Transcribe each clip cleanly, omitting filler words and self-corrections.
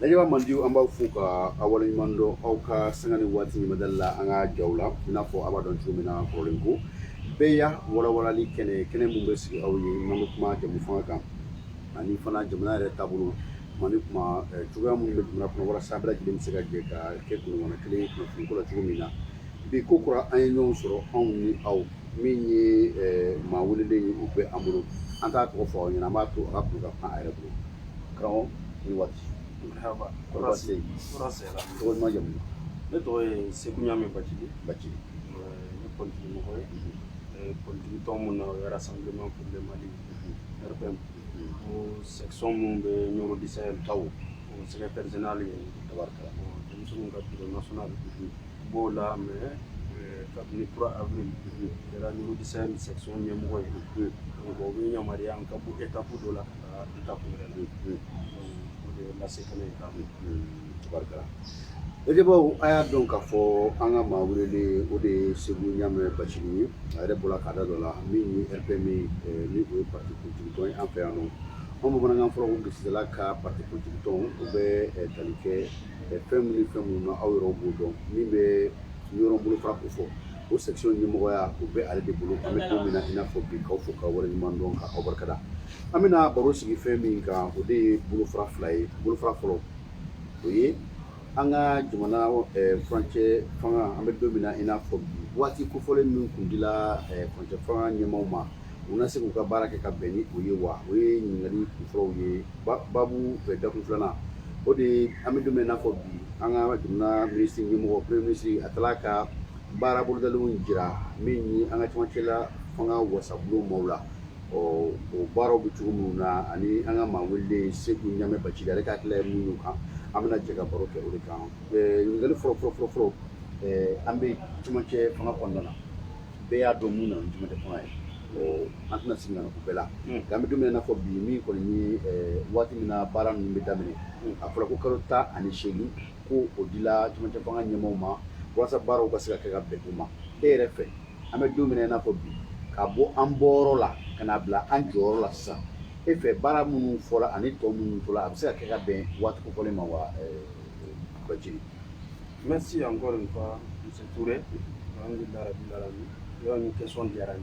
Lajaba mandiu amba fuka awali mando auka sangani wati ni madalla anga jawla inafo abadon chumina kolengu beya wala li kene mumbe sigi awyi nanu kuma jamu fanga ani fana jamana re tabulu mani kuma chuga mumbe jamana kuma wala sabra jilim sega jeka ke kunu wana kile kuma fuko la chumina bi kokura an nyon soro on ni aw minyi ma wulile yi ube amuru anta ko fo nyina ma to akuru ka pa ayrebu krawo ni wati Haba, kurasi la. Tawal ma jamu. Ne to ye Sekunyame Bachili. Bachili. Ne politique mo koy. Politique to mun na rassemblement pour le Mali. RPM. Au section mun be Nioro du Sahel taw. Au secrétaire général tabaraka. Au sun ka bureau national. Bo la mais le 3 avril. De la Nioro du Sahel section nyemo koy. Bo bi nyamari an ka bu étape do la étape la sécurité tabaraka. Ejebo aya donc ka fo anga ma wulele o de Sekunyame Bachili are bola kada do la mi RPM ni o parti politique to en fait non on mo bana fro ko gisi la ka parti politique to o be talike femu no awro bodo ni be yoro bulu fra ko fo o section ni mo ya o be ale de bulu ame ko mina ina fo bi ko fo ka wala ni mandon ka obarkada amina baro sigi femi ka o de bulu fra fly bulu fra flo oye anga jumana frontier fanga ambe domina ina fo wati ko fole min kundila frontier fanga nyemoma una se ko ka baraka ka beni oye wa we ngali ko flo ye babu be da ko flana o de ambe domina fo bi anga jumana ministre nyemo premier ministre atlaka bara bulu dalu jira min anga chwanchela fanga wasa bulu mawla o baro bi chumuna ani anga ma welle Sekunyame Bachili ale ka kle munu kan amina jega baro ke o de kan ngali fro ambe tumanche fanga kondona be ya do muna tumate fanga o antna singa ko bela gambe dum na fo bi mi ko ni wati mina bara no be damene afra ko karota ani shegi ko odila tumanche fanga nyemo ma wasa baro ko sika ka be kuma refe ambe dum na fo bi ka bo amboro la kana bla anjoro la sa efe bara munu fola ani to munu fola abse ka ben wat ko kolema wa Bachili. Merci encore une fois M. Touré. Alhamdulillah rabbil alamin. Il y a une question d'Iran.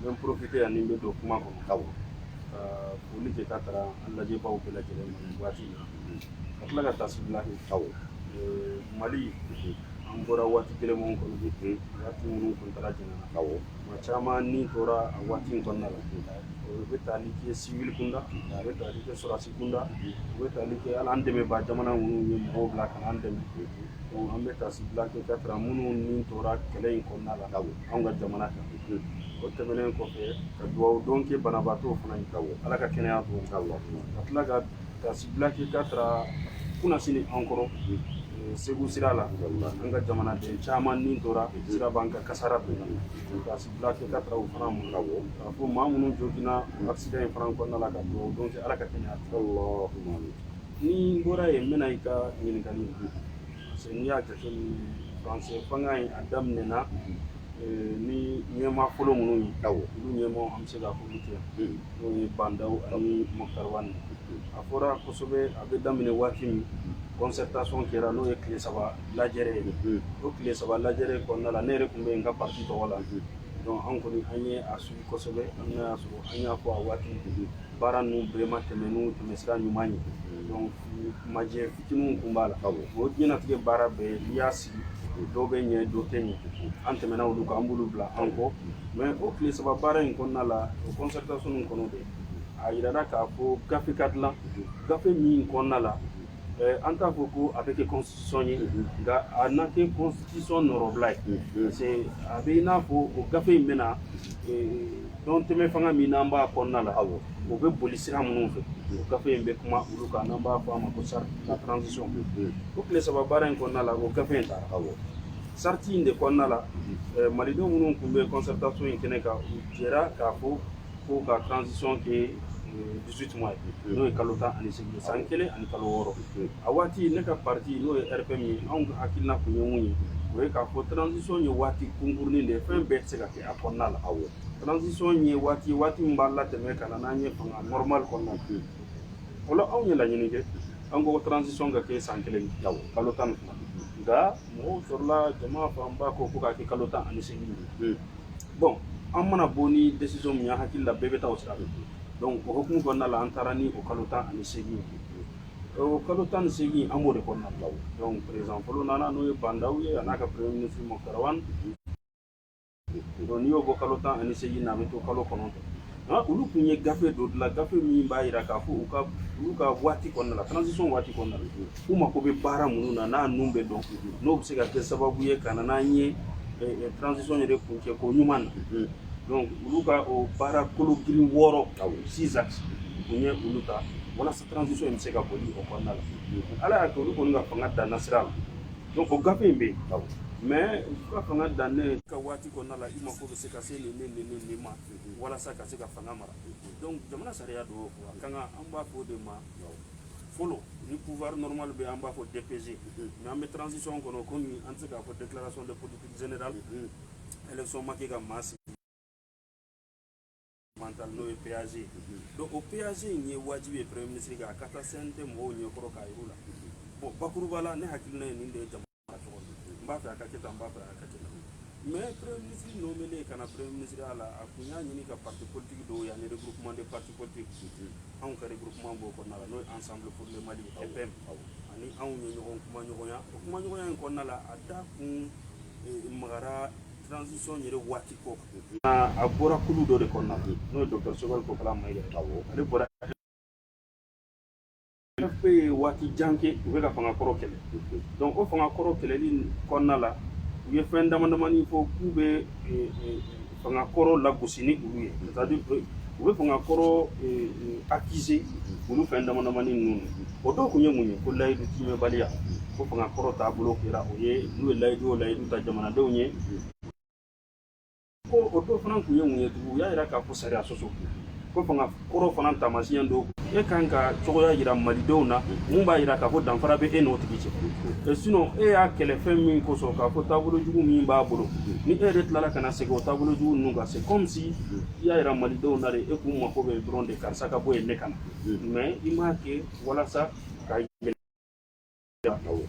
Même profiter à nimbe do kuma ko taw pour li ke katara Allah je bawo bela jere wati atla ga tasbillahi taw Mali ambora wati kele mon ko bi wati mun ko tala jena taw ma chama ni tora wati ko nala be tali ke civil kunda be tali ke sorasi kunda be tali ke al andeme ba jamana munu mo bla kan andeme on ambe tasbilla ke katra munu ni tora kele ko nala on ga jamana ka o temelen ko fe ka duwaw donke banabato fana taw ala ka kenya to Allah atla ga tasbilla ke katra kuna sini encore Segu sirala anga jamana de chaman ni tora sira banka kasara be ka sibla ke katra u fana mun lawo fo mamunu jogina accident fran ko nala ka do donc ala ka kenya Allahumma ni ngora e mena ika ni kali se ni ya ke ni français fanga adam nena ni nyema folo munu taw du nyemo am se ga ko lute do ni bandaw ani mokarwan afora ko sobe abe damine wakimi concertation kera no e clé saba lajere o clé saba lajere ko nala nere kumbe nga parti to wala donc encore ni anye asu ko sobe anya asu anya ko awati baranu vraiment temenu temesra nyumani donc maje fitinu kumbala o dina tige bara be liasi do be nye do tenye ante mena ulu ka ambulu bla anko mais o clé saba bara en ko nala concertation ko no de ayira ka ko gafikatla gafe mi ko nala en tant que avec constitution ga anake constitution noroblai c'est abina fo o gafe mena donc me fanga mi namba konna la awo o be bolisira munu fe o gafe mbe kuma uluka namba fa ma ko sar la transition o kle saba bara en konna la o gafe ta awo sarti inde konna la malido munu kumbe concertation kene ka jera ka fo ko ka transition ke 18 mois no e kalota ani sigi sankele ani kaloro awati ne ka parti no e RPM on hakilna ko nyumuni we ka fo transition ni wati kungurni le fembe sega ke akonna la awo transition ni wati mballa teme kana na nye fanga normal konna wala on la nyini ke an ko transition ka kɛ san kelen kalo 12 nka mɔgɔw sɔrɔla jama fanba ko ka kɛ kalo 18 bon an mana bɔ ni décision min ye hakili la bɛɛ bɛ taa o sira donc o hukumu kɔnɔna la an taara ni o kalo 18 o kalo 18 an b'o de kɔnɔna la donc président fɔlɔ nana n'o ye Bandaw ye a n'a ka premier ministre Moktar Wane donc n'i y'o bɔ kalo 18 na a bɛ to kalo 9 olu kun ye gafe dɔ dilan gafe min b'a jira k'a fɔ olu ka waati kɔnɔna la transition waati kɔnɔna la u mako bɛ baara minnu na n'a nun bɛ dɔn n'o bɛ se ka kɛ sababu ye ka na n'an ye transition yɛrɛ kuncɛ ko ɲuman na donc olu ka o baara kolo girin 6 axes kun ye olu ta walasa transition in bɛ se ka boli o kɔnɔna la ala y'a kɛ olu kɔni ka fanga danna sira la donc o gafe in bɛ yen mais u ka fanga danne ka waati kɔnɔna la i mako bɛ se ka se nin ma walasa ka se ka fanga mara donc jamana sariya do a kan ka an b'a fɔ o de ma fɔlɔ ni pouvoir normal bɛ an b'a fɔ DPG mais an bɛ transition kɔnɔ komi an tɛ se k'a fɔ déclaration de politique générale élection ma kɛ ka maa sigi n'o ye PAG donc o PAG in ye wajibi ye premier ministre ka a ka taa CNT mɔgɔw ɲɛkɔrɔ k'a yir'u la bon bakuruba la ne hakilina ye nin de ye jamana cogo n b'a fɛ a ka kɛ tan n b'a fɛ a ka kɛ tan mais premier ministre nommé ka na premier ministre a la a kun y'a ɲini ka parti politique dɔw yan ni regroupement des partis politiques anw ka regroupement b'o kɔnɔna la n'o ye ensemble pour le Mali EPM ani anw ye ɲɔgɔn kuma ɲɔgɔnya o kuma ɲɔgɔnya in kɔnɔna la a da kun magara transition yɛrɛ waati ko a bɔra kulu dɔ de kɔnɔna la n'o ye Dr Sogol Kokala Mayiga ale bɔra FP ye waati jan kɛ u bɛ ka fanga kɔrɔ kɛlɛ donc o fanga kɔrɔ kɛlɛli kɔnɔna la u ye fɛn damadamanin fɔ k'u bɛ fanga kɔrɔ lagosi ni olu ye c'est-à-dire u bɛ fanga kɔrɔ accuser olu fɛn damadamanin ninnu o dɔw kun ye mun ye ko layidu timɛbaliya ko fanga kɔrɔ taabolo kɛra o ye n'u ye layidu o layidu ta jamanadenw ye ko o dɔw fana kun ye mun ye tugun u y'a jira k'a fɔ sariya sɔsɔ ko fanga kɔrɔ fana taamasiyɛn dɔw e kan ka cogoya jira malidenw na mun b'a jira k'a fɔ danfara bɛ e n'o tigi cɛ sinon e y'a kɛlɛ fɛn min kosɔn k'a fɔ taabolo jugu min b'a bolo ni e yɛrɛ tilala ka na segin o taabolo jugu ninnu kan c'est comme si i y'a jira malidenw na de e k'u mako bɛ dɔrɔn de karisa ka bɔ yen ne ka na mais i m'a kɛ walasa ka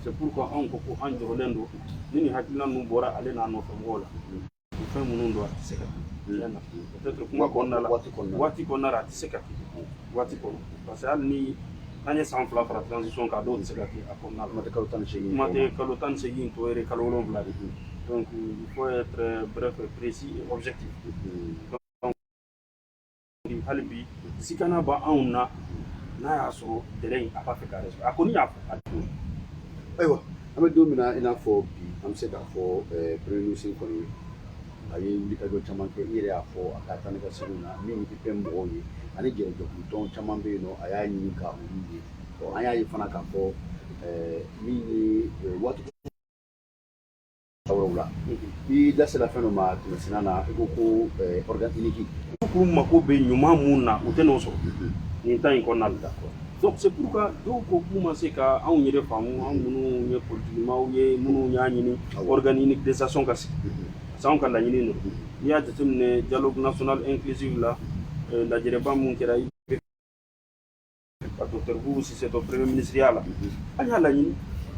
c'est pourquoi anw ko ko an jɔrɔlen don ni nin hakilina ninnu bɔra ale n'a nɔfɛ mɔgɔw la fɛn minnu don a tɛ se ka peut-être kuma kɔnɔna la waati kɔnɔna la a tɛ se ka kɛ waati kɔnɔ parce que hali ni an ye san 2 fara transition kan dɔw tɛ se ka kɛ a kɔnɔna la kuma tɛ kalo 18 tɔ yɛrɛ kalo 7 de donc il faut être bref précis et objectif hali bi sikana ba anw na n'a y'a sɔrɔ délai in a b'a fɛ ka respecter a kɔni y'a fɔ ayiwa an bɛ don min na i n'a fɔ bi an bɛ se k'a fɔ premier ministre kɔni a ye wulikajɔ caman kɛ i yɛrɛ y'a fɔ a ka taa ne ka segu na min ye fɛn mɔgɔw ye ani jɛnɛjɛkulutɔn caman bɛ yen nɔ a y'a ɲini ka olu ye an y'a ye fana k'a fɔ min ye waati wɛrɛw la i da sera fɛn dɔ ma tɛmɛsenna na i ko ko organe unique k'u mako bɛ ɲuman mun na u tɛ n'o sɔrɔ nin ta in kɔnɔna la donc c'est pourquoi dɔw ko k'u ma se ka anw yɛrɛ faamu an minnu ye politikimaw ye minnu y'a ɲini organe unique de gestion ka sigi parce que anw ka laɲini don n'i y'a jateminɛ dialogue national inclusive la lajɛrɛba mun kɛra ka Dr Bubu Sise to premier ministre ya la an y'a laɲini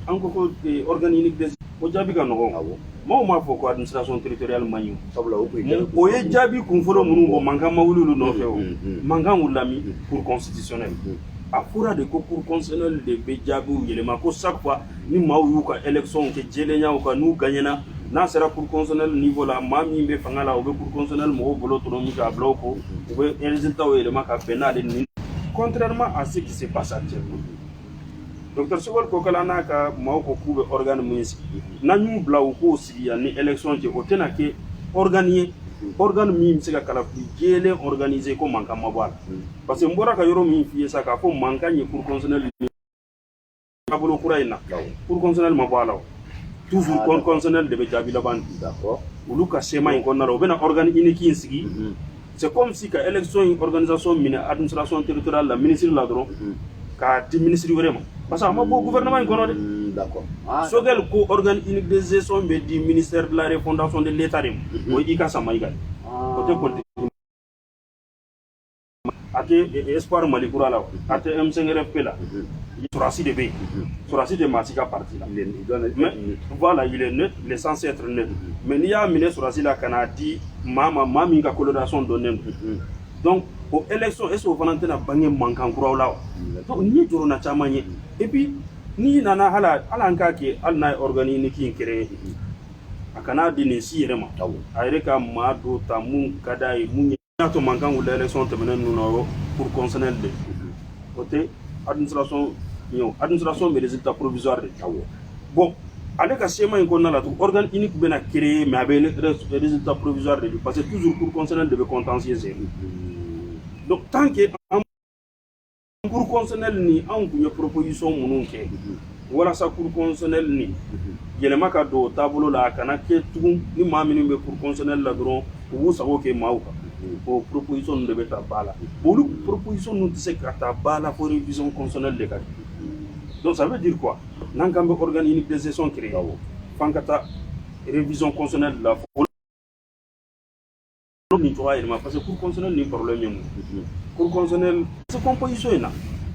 an ko ko organe unique de o jaabi ka nɔgɔn maaw m'a fɔ ko administration territoriale man ɲi sabula o ye jaabi kunfɔlɔ minnu bɔ mankan ma wuli olu nɔfɛ o mankan wulila min cour constitutionnelle a fɔra de ko cour constitutionnelle de bɛ jaabiw yɛlɛma ko chaque fois ni maaw y'u ka élection kɛ jɛlenya kan n'u gagnera n'a sera cour constitutionnelle niveau la maa min bɛ fanga la o bɛ cour constitutionnelle mɔgɔw bolo tɔrɔ min k'a bila o ko u bɛ résultat yɛlɛma ka bɛn n'ale ni contrairement à ce qui se passe actuellement Dr Sogol Kokala n'a ka maaw ko k'u bɛ organe min sigi n'an y'u bila u k'o sigi yan ni élection cɛ o tɛna kɛ organe ye organe min bɛ se ka kalafili jɛlen organiser ko mankan ma bɔ a la parce que n bɔra ka yɔrɔ min f'i ye sa k'a fɔ mankan ye cour constitutionnelle taabolo kura in na cour constitutionnelle ma bɔ a la o toujours cour constitutionnelle de bɛ jaabi laban di olu ka schéma in kɔnɔna la u bɛna organe unique in sigi c'est comme si ka élection in organisation minɛ administration territoriale la ministre la dɔrɔn k'a di ministre wɛrɛ ma parce que a ma bɔ gouvernement in kɔnɔ dɛ Sogɛl ko organe unique de gestion bɛ di ministère de la refondation de l'état de ma o i ka sama i ka o tɛ politique a espoir Mali kura la a tɛ M5RFP la Sorasi de bɛ yen Sorasi de maa si ka parti la mais voilà il est neutre il est censé être neutre mais n'i y'a minɛ Sorasi la ka n'a di maa min ka coloration dɔnnen don donc o élection est-ce que o fana tɛna bange mankan kuraw la wa donc n'i ye jorona caman ye et puis n'i nana hali an k'a kɛ hali n'a ye organique in créé a kana di nin si yɛrɛ ma a yɛrɛ ka maa dɔ ta mun ka d'a ye mun y'a to mankan wulila élection tɛmɛnen ninnu na pour constitutionnel de o tɛ administration bɛ résultat provisoire de bon ale ka schéma in kɔnɔna la organe unique bɛna créer mais a bɛ résultat provisoire de parce que toujours pour constitutionnel de bɛ contentieux donc tant que cour constitutionnel ni anw tun ye proposition minnu kɛ walasa cour constitutionnel ni yɛlɛma ka don o taabolo la a kana kɛ tugun ni maa minnu bɛ cour constitutionnel la dɔrɔn u b'u sago kɛ maaw kan o proposition ninnu de bɛ taa ba la olu proposition ninnu tɛ se ka taa ba la fo révision constitutionnelle de ka kɛ donc ça veut dire quoi n'an k'an bɛ organe unique de gestion créer f'an ka taa révision constitutionnelle la fo ni cogoya yɛlɛma parce que cour constitutionnelle ni problème ye mun cour constitutionnelle c'est composition in na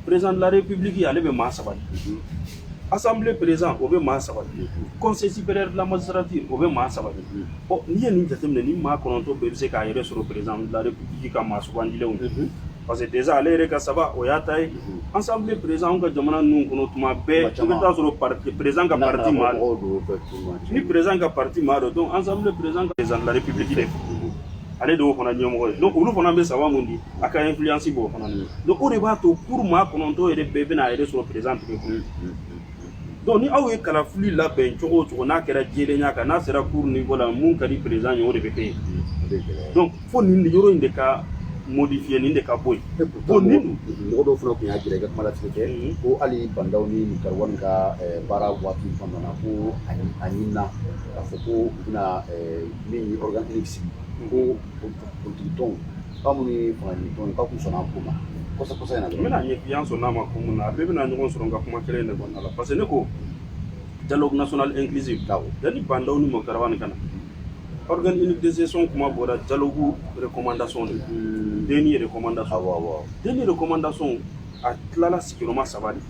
président de la république ale bɛ maa saba de assemblée président o bɛ maa saba de conseil supérieur de la magistrature o bɛ maa saba de bon n'i ye nin jateminɛ ni maa kɔnɔntɔn bɛɛ bɛ se k'a yɛrɛ sɔrɔ président de la république ka maa sugandilenw parce que déjà ale yɛrɛ ka saba o y'a ta ye assemblée président anw ka jamana ninnu kɔnɔ tuma bɛɛ i bɛ taa sɔrɔ président ka parti maa ni président ka parti maa dɔ donc assemblée président de la république de ale de o fana ɲɛmɔgɔ ye donc olu fana bɛ saba mun di a ka influence b'o fana na donc o de b'a to pour maa kɔnɔntɔn yɛrɛ bɛɛ bɛna a yɛrɛ sɔrɔ président tigɛ kɔnɔ donc ni aw ye kalafili labɛn cogo o cogo n'a kɛra jɛlenya kan n'a sera cour niveau la mun ka di président ye o de bɛ kɛ yen donc fo nin yɔrɔ in de ka modifier nin de ka bɔ yen bon ni mɔgɔ dɔw fana tun y'a jira i ka kuma latigɛ kɛ ko hali bandaw ni Karwani ka baara waati kɔnɔna na ko a ɲinina k'a fɔ ko u bɛna min ye organe unique sigi ko politique tɔnw k'a minnu ye fanga ɲini tɔnw k'a kun sɔnna a ko ma kɔsɛ in na n bɛna ɲɛf'i sɔnna ma ko mun na a bɛɛ bɛna ɲɔgɔn sɔrɔ n ka kuma kelen de kɔnɔna la parce que ne ko dialogue national inclusif yanni bandaw ni Karwani kana organe unique de gestion kuma bɔra dialogue recommandation de dernier recommandation dernier recommandation a tilala sigiyɔrɔma saba de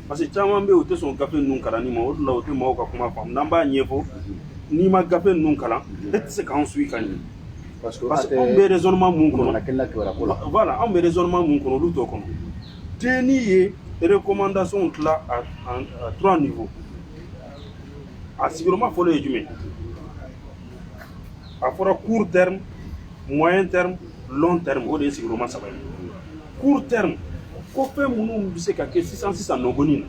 parce que caman bɛ yen u tɛ sɔn gafe ninnu kalanni ma o de la u tɛ maaw ka kuma faamu n'an b'a ɲɛfɔ n'i ma gafe ninnu kalan e tɛ se k'an suit ka ɲɛ parce que anw bɛ raisonnement mun kɔnɔ voilà anw bɛ raisonnement mun kɔnɔ olu t'o kɔnɔ dernier ye recommandation tila à 3 niveaux a sigiyɔrɔma fɔlɔ ye jumɛn a fɔra court terme moyen terme long terme o de ye sigiyɔrɔma saba ye court terme ko fɛn minnu bɛ se ka kɛ sisan nɔgɔnin na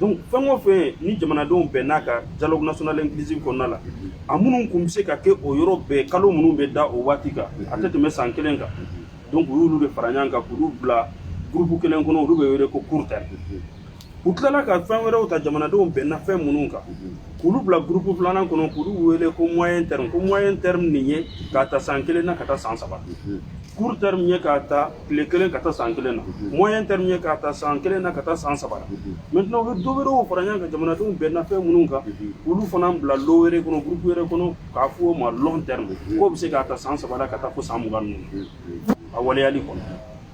donc fɛn o fɛn ni jamanadenw bɛn n'a ka dialogue national inclusif kɔnɔna la a minnu kun bɛ se ka kɛ o yɔrɔ bɛɛ kalo minnu bɛ da o waati kan a tɛ tɛmɛ san kelen kan donc u y'olu de fara ɲɔgɔn kan k'olu bila groupe kelen kɔnɔ olu bɛ wele ko court terme u tilala ka fɛn wɛrɛw ta jamanadenw bɛnna fɛn minnu kan k'olu bila groupe filanan kɔnɔ k'olu wele ko moyen terme nin ye k'a ta san kelen na ka taa san saba court terme ye k'a ta tile kelen ka taa san kelen na moyen terme ye k'a ta san kelen na ka taa san saba la maintenant u bɛ dɔ wɛrɛw fara ɲɔgɔn kan jamanadenw bɛnna fɛn minnu kan olu fana bila lo wɛrɛ kɔnɔ groupe wɛrɛ kɔnɔ k'a fɔ o ma long terme k'o bɛ se k'a ta san saba la ka taa fo san 20 ninnu a waleyali kɔnɔ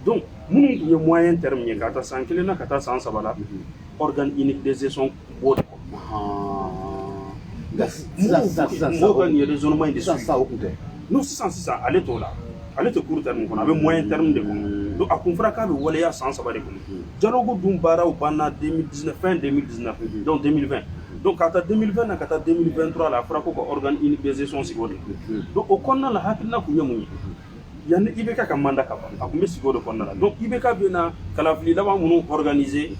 donc minnu tun ye moyen terme ye k'a ta san kelen na ka taa san saba la organe unique de gestion b'o de kɔnɔ mɔgɔw ka nin ye raisonnement in de suit non sisan ale t'o la ale tɛ court terme kɔnɔ a bɛ moyen terme de kɔnɔ donc a kun fɔra k'a bɛ waleya san saba de kɔnɔ dialogue dun baaraw banna 2019 fin 2019 donc 2020 donc k'a ta 2020 na ka taa 2023 la a fɔra ko ka organe unique de gestion sigi o de donc o kɔnɔna la hakilina kun ye mun ye yanni IBK ka mandat ka ban a kun bɛ sigi o de kɔnɔna la donc IBK bɛ na kalafili laban minnu organiser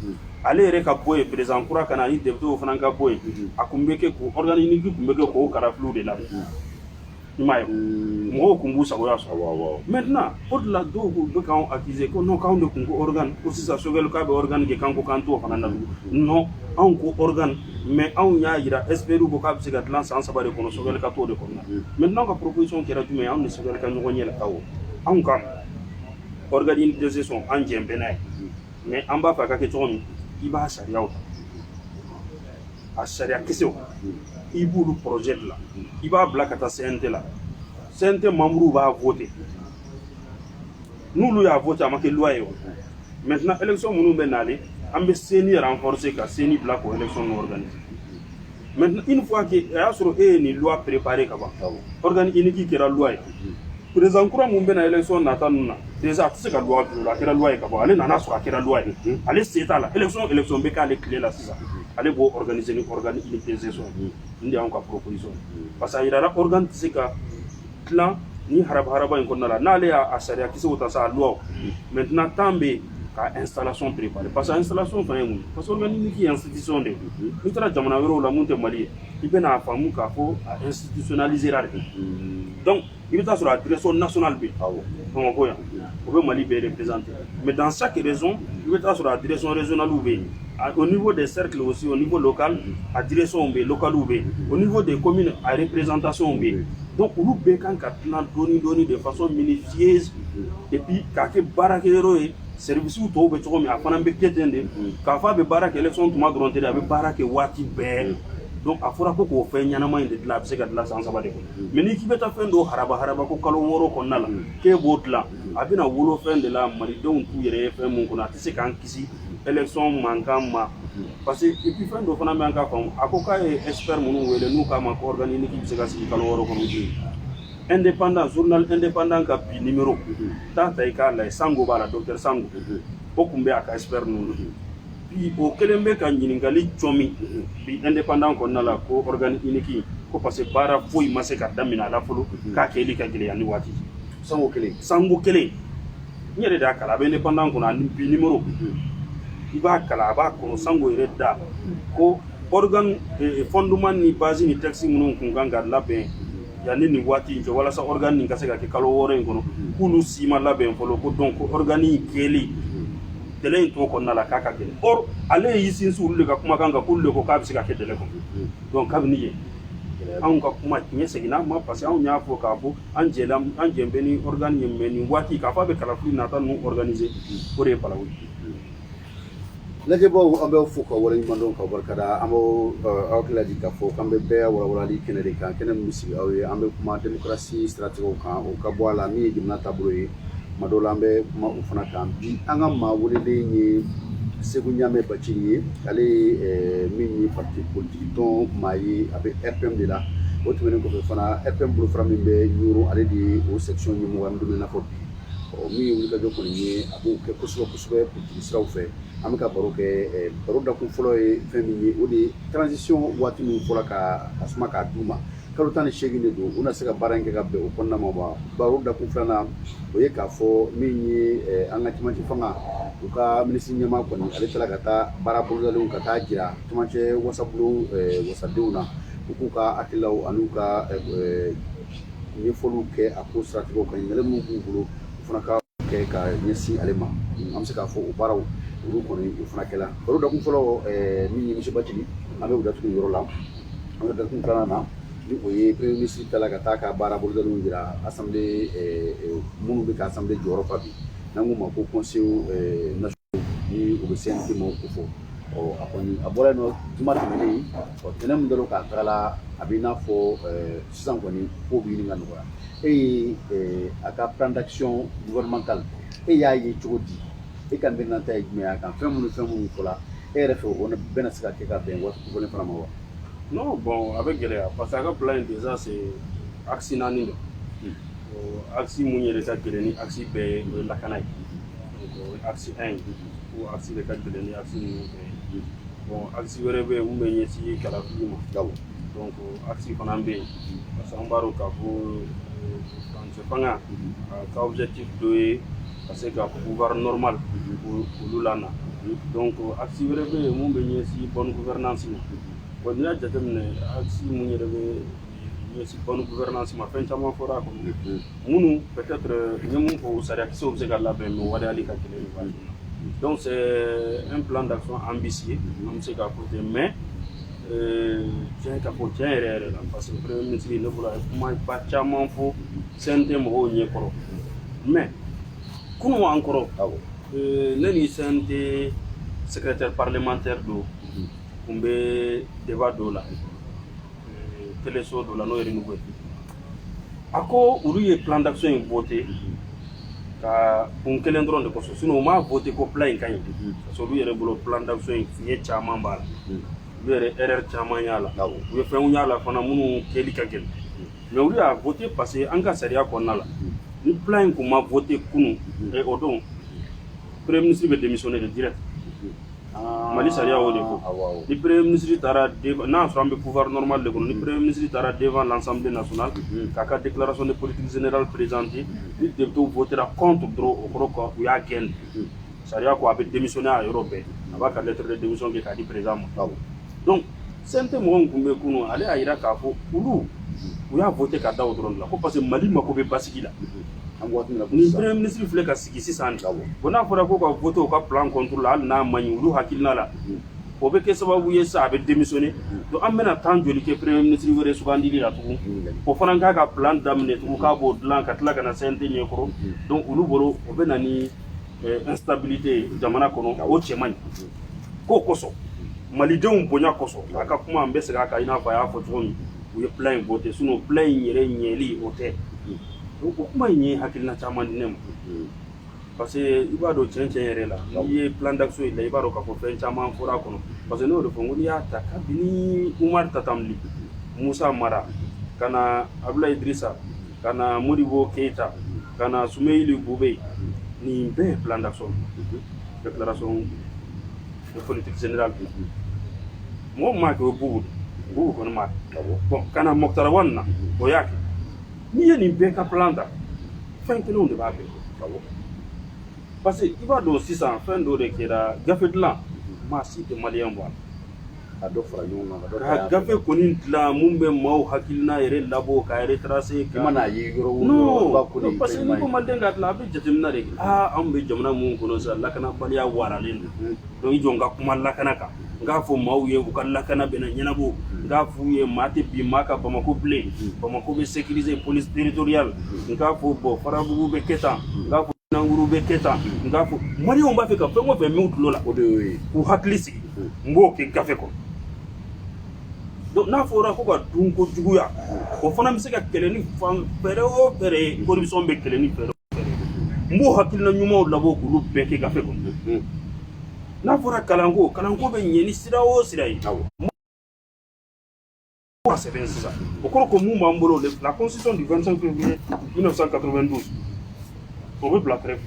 ale yɛrɛ ka bɔ yen président kura ka na ni député fana ka bɔ yen a kun bɛ kɛ ko organe unique kun bɛ kɛ k'o kalafiliw de labɛn i m'a ye mɔgɔw kun b'u sagoya sɔrɔ maintenant o de la dɔw bɛ k'anw accuser ko non k'anw de kun ko organe ko sisan Sogɛli k'a bɛ organe kɛ k'an ko k'an t'o fana na non anw ko organe mais anw y'a yira experts ko k'a bɛ se ka dilan san saba de kɔnɔ Sogɛli ka t'o de kɔnɔ maintenant ka proposition kɛra jumɛn ye anw ni Sogɛli ka ɲɔgɔn ɲɛ la anw ka organe unique de gestion an jɛn bɛn n'a ye mais an b'a fɛ a ka kɛ cogo min i b'a sariyaw ta a sariya kisɛw i b'olu projet de la i b'a bila ka taa CNT la CNT membres b'a voter n'olu y'a voté a ma kɛ loi ye o. Maintenant élection minnu bɛ nale an bɛ CENI renforcer ka CENI bila k'o élection ninnu organiser. Maintenant une fois que a y'a sɔrɔ e ye nin loi préparé ka ban organe unique kɛra loi ye président kura mun bɛ na élection nata ninnu na déjà a tɛ se ka loi bila a kɛra loi ye ka ban ale nana sɔrɔ a kɛra loi ye ale se t'a la élection bɛ k'ale tile la sisan ale b'o organiser ni organe unique session nin de y'anw ka proposition parce que a yirala organe tɛ se ka tilan ni haraba in kɔnɔna la n'ale y'a sariya kisɛw ta sa a loi maintenant temps bɛ ka installation préparée parce que installation fana ye mun parce que organe unique ye institution de n'i taara jamana wɛrɛw la mun tɛ Mali ye i bɛna faamu k'a fɔ a institutionnaliser la de donc i bɛ taa sɔrɔ a direction nationale bɛ Bamakɔ yan o bɛ Mali bɛɛ représenter mais dans chaque région i bɛ taa sɔrɔ a direction régionale bɛ yen au niveau des cercles aussi au niveau local a direction bɛ yen locales bɛ yen au niveau des communes a représentation bɛ yen donc olu bɛɛ kan ka dilan dɔɔni de façon minutieuse et puis k'a kɛ baarakɛyɔrɔ ye service tɔw bɛ cogo min a fana bɛ kɛ ten de k'a fɔ a bɛ baara kɛ élection tuma dɔrɔn tɛ dɛ a bɛ baara kɛ waati bɛɛ donc a fɔra ko k'o fɛn ɲɛnama in de dilan a bɛ se ka dilan san 3 de kɔnɔ mais n'i k'i bɛ taa fɛn dɔw haraba ko kalo 6 kɔnɔna la k'e b'o dilan a bɛna wolo fɛn de la malidenw t'u yɛrɛ ye fɛn mun kɔnɔ a tɛ se k'an kisi élection mankan ma parce que et puis fɛn dɔ fana bɛ an ka faamu a ko k'a ye expert minnu wele n'u k'a ma ko organe unique bɛ se ka sigi kalo 6 kɔnɔ indépendant journal indépendant ka bi numéro taa ta i k'a lajɛ Sango b'a la docteur Sango o tun bɛ a ka expert ninnu bi o kelen bɛ ka ɲininkali cɔmi bi indépendant kɔnɔna la ko organe unique ko parce que baara foyi ma se ka daminɛ a la fɔlɔ k'a kɛli ka gɛlɛya ni waati Sango kelen n yɛrɛ de y'a kalan a bɛ indépendant kɔnɔ ani bi numéro i b'a kalan a b'a kɔnɔ Sango yɛrɛ da ko organe fondement ni base ni texte minnu kun kan ka labɛn yanni nin waati in cɛ walasa organe nin ka se ka kɛ kalo 6 in kɔnɔ k'olu si ma labɛn fɔlɔ ko donc organe in kɛli délai in t'o kɔnɔna la k'a ka gɛlɛn or ale y'i sinsin olu de ka kumakan kan k'olu de ko k'a bɛ se ka kɛ délai kɔnɔ donc kabini yen anw ka kuma tiɲɛ seginna ma parce que anw y'a fɔ k'a fɔ an jɛn bɛ ni organe ye mais nin waati k'a fɔ a bɛ kalafili nata ninnu organiser o de ye balawu lajɛbaw an bɛ fo ka waleɲuman dɔn ka barika da an b'aw hakili lajigin k'a fɔ k'an bɛ bɛɛ walawalali kɛnɛ de kan kɛnɛ min bɛ sigi aw ye an bɛ kuma démocratie siratigɛw kan o ka bɔ a la min ye jamana taabolo ye tuma dɔw la an bɛ kuma o fana kan bi an ka maa welelen ye Segu Ɲame Bacili ye ale ye min ye parti politique dɔn maa ye a bɛ RPM de la o tɛmɛnen kɔfɛ fana RPM bolofara min bɛ Ɲoro ale de ye o section ɲɛmɔgɔ an bɛ don min na fɔ bi min ye wulikajɔ kɔni ye a b'o kɛ kosɛbɛ politique siraw fɛ an bɛ ka baro kɛ baro dakun fɔlɔ ye fɛn min ye o de ye transition waati min fɔra ka suma k'a d'u ma kalo 18 de don u na se ka baara in kɛ ka bɛn o kɔnɔna ma baro dakun filanan o ye k'a fɔ min ye an ka cɛmancɛ fanga u ka minisiri ɲɛmaa kɔni ale tila ka taa baara bolodalenw ka taa jira cɛmancɛ wasabulon wasadenw na u k'u ka hakililaw an'u ka ɲɛfɔliw kɛ a ko siratigɛw kan ɲininkali minnu b'u bolo u fana ka kɛ ka ɲɛsin ale ma an bɛ se k'a fɔ o baaraw olu kɔni o fana kɛla baro dakun fɔlɔ min ye monsieur Bacili an bɛ o datugu yɔrɔ la an bɛ dakun filanan na ni o ye premier ministre tala ka taa ka baara bolodalenw jira assemblée minnu bɛ ka assemblée jɔyɔrɔ fa bi n'an k'u ma ko conseil national ni o bɛ CNT ma ko fɔ a kɔni a bɔra yen nɔ juma tɛmɛnen tɛnɛn min dɔrɔn k'a tagala a bɛ i n'a fɔ sisan kɔni ko bɛ ɲini ka nɔgɔya e ye a ka plan d'action gouvernemental e y'a ye cogo di e ka miirina ta ye jumɛn ye a kan fɛn minnu fɔla e yɛrɛ fɛ o bɛɛ na se ka kɛ ka bɛn waati kofɔlen fana ma wa. Non, bon, avec gɛlɛya parce que a ka plan déjà c'est axe 4 de axe mun yɛrɛ ka gɛlɛn ni axe bɛɛ o ye lakana ye donc axe 1 ou axe de ka gɛlɛn ni axe ninnu bɛɛ ye bon axe wɛrɛ bɛ yen mun bɛ ɲɛsin kalafili ma donc axe fana bɛ yen parce que an b'a dɔn k'a fɔ français fanga a ka objectif dɔ ye ka se ka pouvoir normal olu la na donc axe wɛrɛ bɛ yen mun bɛ ɲɛsin bonne gouvernance ma bon n'i y'a jateminɛ axe mun yɛrɛ bɛ ɲɛsin bonne gouvernance ma fɛn caman fɔra a kɔnɔ minnu peut-être n ye mun fɔ sariya kisɛw bɛ se ka labɛn mais waleyali ka gɛlɛn nin waati in na donc c'est un plan d'action ambitieux an bɛ se k'a fɔ ten mais tiɲɛ ka fɔ tiɲɛ yɛrɛ la parce que premier ministre ne bolo a ye kumaba caman fɔ CNT mɔgɔw ɲɛkɔrɔ mais kunun an kɔrɔ ne ni CNT secrétaire parlementaire don kun bɛ débat dɔ la téléso dɔ la n'o ye renouveau ye a ko olu ye plan d'action in voté ka kun kelen dɔrɔn de kɔsɔn sinon u m'a voté ko plan in ka ɲi parce que olu yɛrɛ bolo plan d'action in fiɲɛ caman b'a la olu yɛrɛ erreur caman y'a la u ye fɛnw y'a la fana minnu kɛli ka gɛlɛn mais olu y'a voté parce que an ka sariya kɔnɔna la ni plan in kun ma voté kunun o don premier ministre bɛ démissionner de direct Mali sariya y'o de fɔ ni premier ministre taara n'a sɔrɔ an bɛ pouvoir normal de kɔnɔ ni premier ministre taara devant l'Assemblée nationale k'a ka déclaration de politique générale présenter ni député votera contre dɔrɔn o kɔrɔ ko u y'a gɛn sariya ko a bɛ démissionner a yɔrɔ bɛɛ a b'a ka lettre de démission kɛ k'a di président ma donc CNT mɔgɔ min tun bɛ kunun ale y'a jira k'a fɔ olu u y'a voté ka da o dɔrɔn de la ko parce que Mali mako bɛ basigi la ni premier ministre filɛ ka sigi sisan de bon n'a fɔra ko ka voté o ka plan contre la hali n'a ma ɲi olu hakilina la o bɛ kɛ sababu ye sa a bɛ démissionner donc an bɛna temps joli kɛ premier ministre wɛrɛ sugandili la tugun o fana k'a ka plan daminɛ tugun k'a b'o dilan ka tila ka na CNT ɲɛkɔrɔ donc olu bolo o bɛ na ni instabilité jamana kɔnɔ o cɛ man ɲi k'o kosɔn malidenw bonya kosɔn a ka kuma an bɛ segin a kan i n'a fɔ a y'a fɔ cogo min u ye plan in voté sinon plan in yɛrɛ ɲɛli o tɛ o kuma in ye hakilina caman di ne ma parce que i b'a dɔn tiɲɛ yɛrɛ la n'i ye plan d'action in la i b'a dɔn k'a fɔ fɛn caman fɔra a kɔnɔ parce que ne y'o de fɔ n ko n'i y'a ta kabini Umar Tatamli Musa Mara ka na Abdoulaye Idrissa ka na Modibo Keita ka na Soumeïli Boubé nin bɛɛ ye plan d'action déclaration de politique générale mɔgɔ min m'a kɛ o ye Boubou kɔni m'a kɛ bon ka na Mokhtar Wane na o y'a kɛ n'i ye nin bɛɛ ka plan ta fɛn kelenw de b'a bɛɛ parce que i b'a dɔn sisan fɛn dɔ de kɛra gafe dilan maa si tɛ maliyɛn bɔ a la ka dɔ fara ɲɔgɔn kan ka gafe kɔni dilan mun bɛ maaw hakilina yɛrɛ labɔ ka retracer ka mana ye yɔrɔ non parce que n'i ko maliyɛn ka dilan a bɛ jateminɛ de kɛ anw bɛ jamana mun kɔnɔ sisan lakanabaliya waralen don donc i jɔ n ka kuma lakana kan n k'a fɔ maaw ye u ka lakana bɛna ɲɛnabɔ n k'a f'u ye maa tɛ bin maa ka Bamako bilen Bamako bɛ sécuriser police territoriale n k'a fɔ bon Farabugu bɛ kɛ tan n k'a fɔ Nanguru bɛ kɛ tan n k'a fɔ maliyɛnw b'a fɛ ka fɛn o fɛn min u tulo la o de y'o ye k'u hakili sigi n b'o kɛ gafe kɔnɔ donc n'a fɔra ko ka dun ko juguya o fana bɛ se ka kɛlɛ ni fan fɛɛrɛ o fɛɛrɛ ye corruption bɛ kɛlɛ ni fɛɛrɛ o fɛɛrɛ n b'o hakilina ɲumanw labɔ k'olu bɛɛ kɛ gafe kɔnɔ n'a fɔra kalanko bɛ ɲɛ ni sira o sira ye sɛbɛn sisan o kɔrɔ ko mun b'an bolo la constitution du 25 février 1992 o bɛ bila kɛrɛfɛ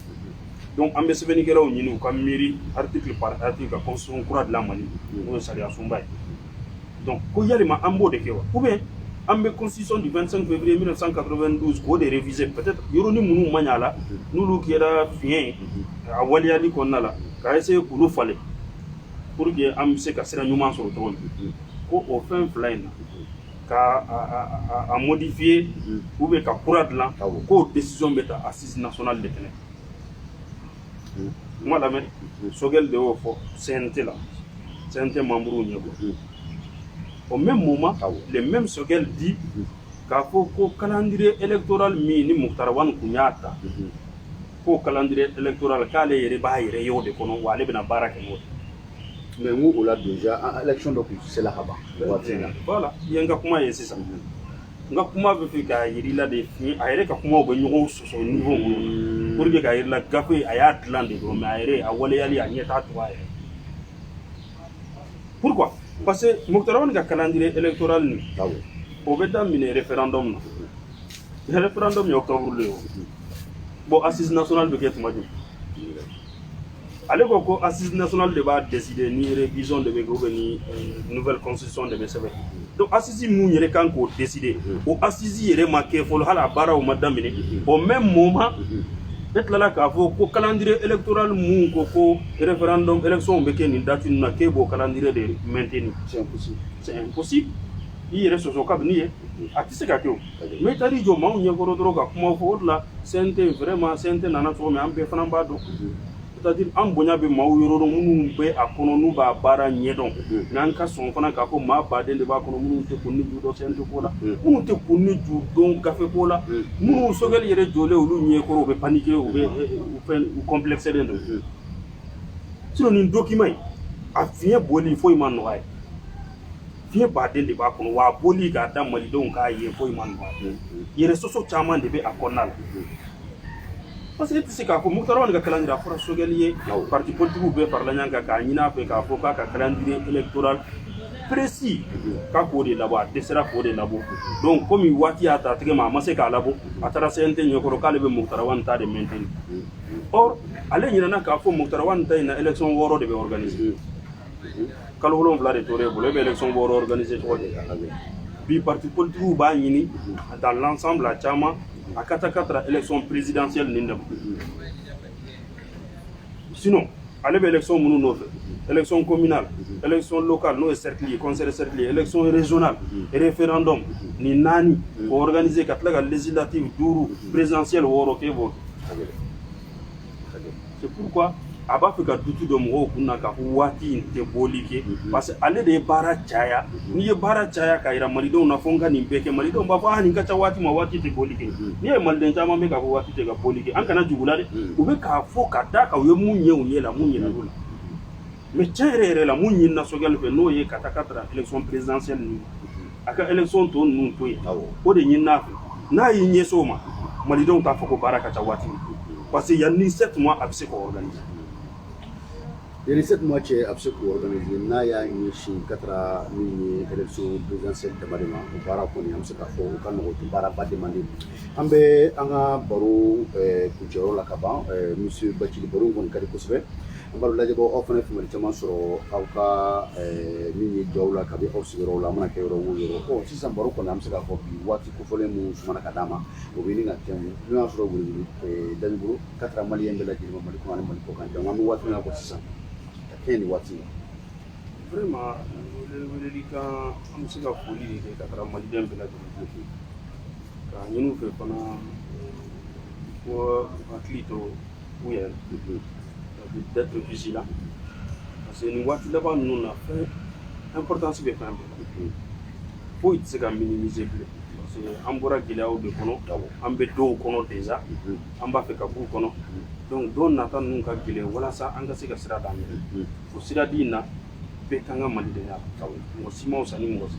donc an bɛ sɛbɛnnikɛlaw ɲini u ka miiri article par article ka constitution kura dilan Mali n'o ye sariya sunba ye donc ko yalima an b'o de kɛ wa ou bien an bɛ constitution du 25 février 1992 k'o de réviser peut-être yɔrɔnin minnu ma ɲɛ a la n'olu kɛra fiɲɛ ye a waliyali kɔnɔna la k'a essayer k'olu falen pour que an bɛ se ka sira ɲuman sɔrɔ cogo min ko o fɛn fila in na ka modifier ou bien ka kura dilan k'o décision bɛ ta assise nationale de kɛnɛ kuma lamɛn Sogɛl de y'o fɔ CNT la CNT membres ɲɛkɔrɔ au même moment le même Sogɛl dit k'a fɔ ko calendrier électoral min ni Mokhtar Wane kun y'a ta k'o calendrier électoral k'ale yɛrɛ b'a yɛrɛ ye o de kɔnɔ wa ale bɛna baara kɛ n'o de mais n ko o la déjà élection dɔ kun sela ka ban waati in na voilà i ye n ka kuma ye sisan n ka kuma bɛ fɛ k'a yir'i la de fiɲɛ a yɛrɛ ka kumaw bɛ ɲɔgɔn sɔsɔ niveau minnu pour que k'a yir'i la gafe a y'a dilan de dɔrɔn mais a yɛrɛ a waleyali a ɲɛ t'a cogoya yɛrɛ pourquoi parce que Mokhtar Wane ka calendrier électoral nin o bɛ daminɛ référendum na référendum ye octobre de ye bon assise nationale bɛ kɛ tuma jumɛn ale ko assise nationale de b'a décider ni révision de bɛ kɛ ou bien ni nouvelle constitution de bɛ sɛbɛn donc assise mun yɛrɛ kan k'o décider o assise yɛrɛ ma kɛ fɔlɔ hali a baaraw ma daminɛ au même moment e tilala k'a fɔ ko calendrier électoral mun ko référendum élection bɛ kɛ nin date ninnu na k'e b'o calendrier de maintenir c'est impossible i yɛrɛ sɔsɔ kabini ye a tɛ se ka kɛ o mais i taar'i jɔ maaw ɲɛkɔrɔ dɔrɔn ka kuma fɔ o de la CNT vraiment CNT nana cogo min an bɛɛ fana b'a dɔn c'est-à-dire an bonya bɛ maaw yɔrɔ dɔn minnu bɛ a kɔnɔ n'u b'a baara ɲɛdɔn n'an ka sɔn fana k'a fɔ maa baden de b'a kɔnɔ minnu tɛ kun ni ju dɔn CNT ko la minnu tɛ kun ni ju dɔn gafe ko la minnu Sogɛl yɛrɛ jɔlen olu ɲɛkɔrɔ u bɛ paniquer u complexelen don sinon nin document in a fiɲɛ bɔli foyi ma nɔgɔya fiɲɛ baden de b'a kɔnɔ wa a bɔli k'a da malidenw k'a ye foyi ma nɔgɔya yɛrɛ sɔsɔ caman de bɛ a kɔnɔna la parce que tu sais k'a fɔ Mukutari Wade ka calendrier a fɔra Sogɛli ye parti politique bɛɛ farala ɲɔgɔn kan k'a ɲini a fɛ k'a fɔ k'a ka calendrier électoral précis k'a k'o de labɔ a dɛsɛra k'o de labɔ donc komi waati y'a ta tigɛ ma a ma se k'a labɔ a taara CNT ɲɛkɔrɔ k'ale bɛ Mukutari Wade ta de maintenir or ale ɲinɛna k'a fɔ Mukutari Wade ta in na élection 6 de bɛ organiser kalo 7 de tor'e bolo e bɛ élection 6 organiser cogo di bi parti politique b'a ɲini dans l'ensemble a caman a ka taa élection présidentielle nin de ma sinon ale bɛ élection minnu nɔfɛ élection communale élection locale n'o ye cercle ye conseil cercle ye élection régionale référendum ni 4 o organiser ka tila ka législative 5 présidentielle 6 k'e b'o kɛ c'est pourquoi a b'a fɛ ka dutu dɔ mɔgɔw kunna k'a fɔ waati in tɛ bɔli kɛ parce que ale de ye baara caya n'i ye baara caya k'a yira malidenw na fɔ n ka nin bɛɛ kɛ malidenw b'a fɔ nin ka ca waati ma waati tɛ bɔli kɛ n'i ye maliden caman bɛ k'a fɔ waati tɛ ka bɔli kɛ an kana jugu la dɛ u bɛ k'a fɔ ka da kan u ye mun ɲɛ u ye la mun ɲinɛ u la mais tiɲɛ yɛrɛ yɛrɛ la mun ɲinina Sogɛli fɛ n'o ye ka taa élection présidentielle ninnu a ka élection tɔ ninnu to yen o de ɲinina fɛ n'a y'i ɲɛsin o ma malidenw t'a fɔ ko baara ka ca waati min parce que yanni 7 mois a bɛ se k'o organiser. Il y a 7 mois cɛ a bɛ se k'o organiser n'a y'a ɲɛsin ka taara min ye élection présidentielle damade ma o baara kɔni an bɛ se k'a fɔ o ka nɔgɔn tɛ baaraba demande an bɛ an ka baro kuncɛyɔrɔ la ka ban monsieur Bacili baro in kɔni ka di kosɛbɛ an b'a lajɛ aw fana ye faamuyali caman sɔrɔ aw ka min ye jɔw la kabi aw sigiyɔrɔ la a mana kɛ yɔrɔ o yɔrɔ sisan baro kɔni an bɛ se k'a fɔ bi waati kofɔlen minnu sumana ka d'a ma o bɛ ɲini ka tɛmɛ n'o y'a sɔrɔ wele Dani bolo ka taara maliyɛn bɛɛ lajɛlen ma Mali kɔnɔ ani Mali kɔ kan donc an bɛ waati min na ko sisan ni waati vraiment weleli kan an bɛ se ka foli de kɛ ka taara maliden bɛɛ lajɛlen ka ɲini u fɛ fana ko hakili to u yɛrɛ d'être vigilant parce que nin waati laban ninnu na fɛn importance bɛ fɛn bɛɛ foyi tɛ se ka minimiser bilen parce que an bɔra gɛlɛyaw de kɔnɔ an bɛ dɔw kɔnɔ déjà an b'a fɛ ka b'u kɔnɔ donc don nata ninnu ka gɛlɛn walasa an ka se ka sira d'an yɛrɛ o sira di in na bɛɛ kan ka malidenya mɔgɔ si ma wusa ni mɔgɔ si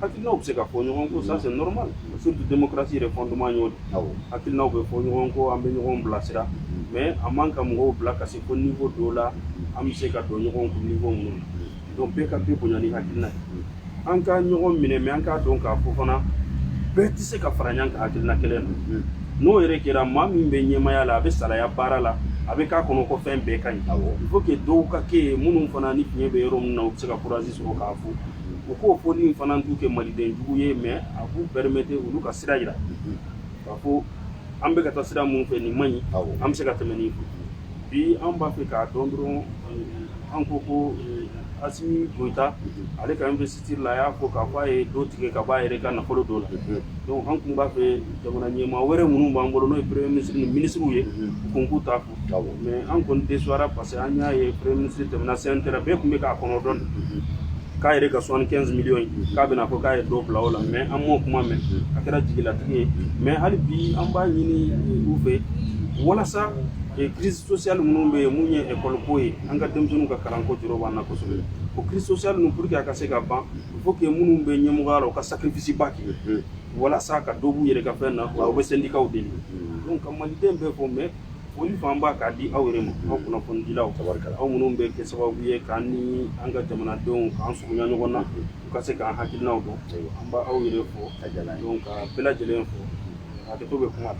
hakilinaw bɛ se ka fɔ ɲɔgɔn ko ça c'est normal surtout démocratie yɛrɛ fondement y'o de hakilinaw bɛ fɔ ɲɔgɔn ko an bɛ ɲɔgɔn bilasira mais a man ka mɔgɔw bila ka se fo niveau dɔw la an bɛ se ka don ɲɔgɔn kun niveau minnu na donc bɛɛ ka bɛɛ bonya ni hakilina ye an ka ɲɔgɔn minɛ mais an k'a dɔn k'a fɔ fana bɛɛ tɛ se ka fara ɲɔgɔn kan hakilina kelen na n'o yɛrɛ kɛra maa min bɛ ɲɛmaya la a bɛ salaya baara la a bɛ k'a kɔnɔ ko fɛn bɛɛ ka ɲi il faut que dɔw ka kɛ yen minnu fana ni fiɲɛ bɛ yɔrɔ min na u bɛ se ka courage sɔrɔ k'a fɔ u k'o fɔli in fana t'u kɛ maliden jugu ye mais a b'u permettre olu ka sira yira k'a fɔ an bɛ ka taa sira mun fɛ nin man ɲi an bɛ se ka tɛmɛ nin fɛ bi an b'a fɛ k'a dɔn dɔrɔn an ko Assimi Goïta ale ka investiture la a y'a fɔ k'a fɔ a ye dɔ tigɛ ka bɔ a yɛrɛ ka nafolo dɔ la donc an tun b'a fɛ jamana ɲɛmaa wɛrɛ minnu b'an bolo n'o ye premier ministre ni ministres ye u ko k'u t'a fɔ mais an kɔni déçoira parce que an y'a ye premier ministre tɛmɛna CNT la bɛɛ tun bɛ k'a kɔnɔ dɔn k'a yɛrɛ ka 75 millions k'a bɛna fɔ k'a ye dɔ bila o la mais an m'o kuma mɛn a kɛra jigilatigɛ ye mais hali bi an b'a ɲini u fɛ walasa crise sociale minnu bɛ yen mun ye école ko ye an ka denmisɛnninw ka kalanko jɔyɔrɔ b'an na kosɛbɛ o crise sociale ninnu pour que a ka se ka ban il faut que minnu bɛ ɲɛmɔgɔya la u ka sacrifice ba kɛ walasa ka dɔ b'u yɛrɛ ka fɛn na u bɛ syndicat deli donc ka maliden bɛɛ fɔ mais foli fanba k'a di aw yɛrɛ ma aw kunnafonidilaw aw minnu bɛ kɛ sababu ye k'an ni an ka jamanadenw k'an surunya ɲɔgɔn na u ka se k'an hakilinaw dɔn an b'a aw yɛrɛ fɔ donc ka bɛɛ lajɛlen fɔ hakɛto bɛ kuma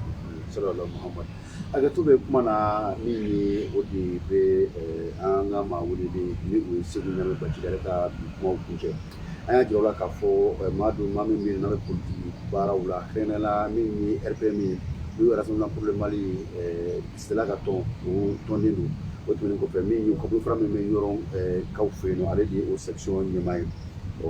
sallallahu Muhammad hakɛto bɛ kuma na min ye o de bɛ an ka maa weleli ni o ye Segu Ɲame Bacili ale ka bi kumaw kuncɛ an y'a jira o la k'a fɔ maa min bɛ yen n'a bɛ politiki baaraw la kɛrɛnkɛrɛnnenya min ye RPM ye n'o ye Rassemblement pour le Mali Sela ka tɔn o tɔnden don o tɛmɛnen kɔfɛ min ye kɔbili fara min bɛ yɔrɔ kaw fɛ yen nɔ ale de ye o section ɲɛmaa ye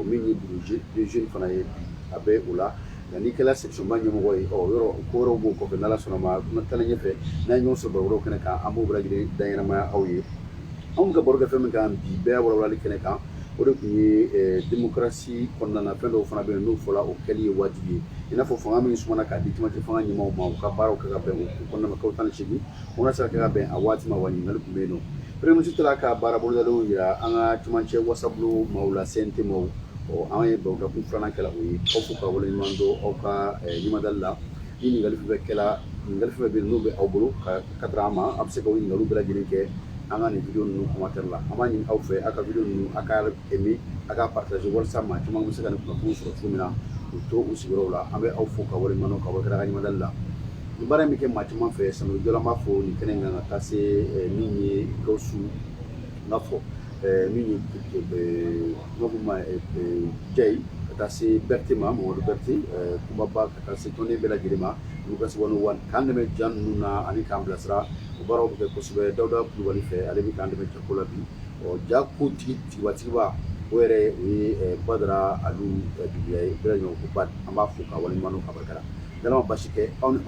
min ye bureau de jeune fana ye bi a bɛ o la nka n'i kɛra section ba ɲɛmɔgɔ ye yɔrɔ ko wɛrɛw b'o kɔfɛ n'Ala sɔnna ma taalen ɲɛfɛ n'an ye ɲɔgɔn sɔrɔ baro wɛrɛw kɛnɛ kan an b'o bɛɛ lajɛlen daɲɛnamaya aw ye anw bɛ ka baro kɛ fɛn min kan bi bɛɛ walawalali kɛnɛ kan o de tun ye démocratie kɔnɔna na fɛn dɔw fana bɛ yen n'o fɔla o kɛli ye wajibi ye i n'a fɔ fanga min sumana k'a di camancɛ fanga ɲɛmaaw ma u ka baaraw kɛ ka bɛn o kɔnɔna na kalo 18 o na se ka kɛ ka bɛn a waati ma wa ɲininkali tun bɛ yen nɔ premier ministre taara ka baara bolodalenw yira an ka camancɛ wasabulon maaw la CNT maaw an ye barokɛkun filanan kɛla o ye aw fo ka waleɲuman dɔn aw ka ɲumadali la ni ɲininkali fɛn fɛn kɛla ɲininkali fɛn fɛn bɛ yen n'u bɛ aw bolo ka dira an ma a bɛ se ka o ɲininkaliw bɛɛ lajɛlen kɛ an ka nin video ninnu commentaire la an b'a ɲini aw fɛ a ka video ninnu a ka aimé a ka partager walasa maa caman bɛ se ka nin kunnafoni sɔrɔ cogo min na u to u sigiyɔrɔw la an bɛ aw fo ka waleɲuman dɔn ka bɔ kɛnɛ ka ɲuman la nin baara in bɛ kɛ maa caman fɛ samiyɛ dɔ la an b'a fɔ nin kɛnɛ in kan ka taa se min ye Gawusu n b'a fɔ min ye Jɛyi ka taa se Berete ma Mamadu Berete kumaba ka taa se tɔnden bɛɛ lajɛlen ma olu ka se wani k'an dɛmɛ ja ninnu na ani k'an bilasira o baaraw bɛ kɛ kosɛbɛ Dawuda Kulubali fɛ ale bɛ k'an dɛmɛ jako la bi ja ko tigiba o yɛrɛ o ye Badara Alu Dubuya ye bɛɛ lajɛlen ko Bad an b'a fo ka waleɲuman dɔn ka barika da n'Ala ma basi kɛ aw ni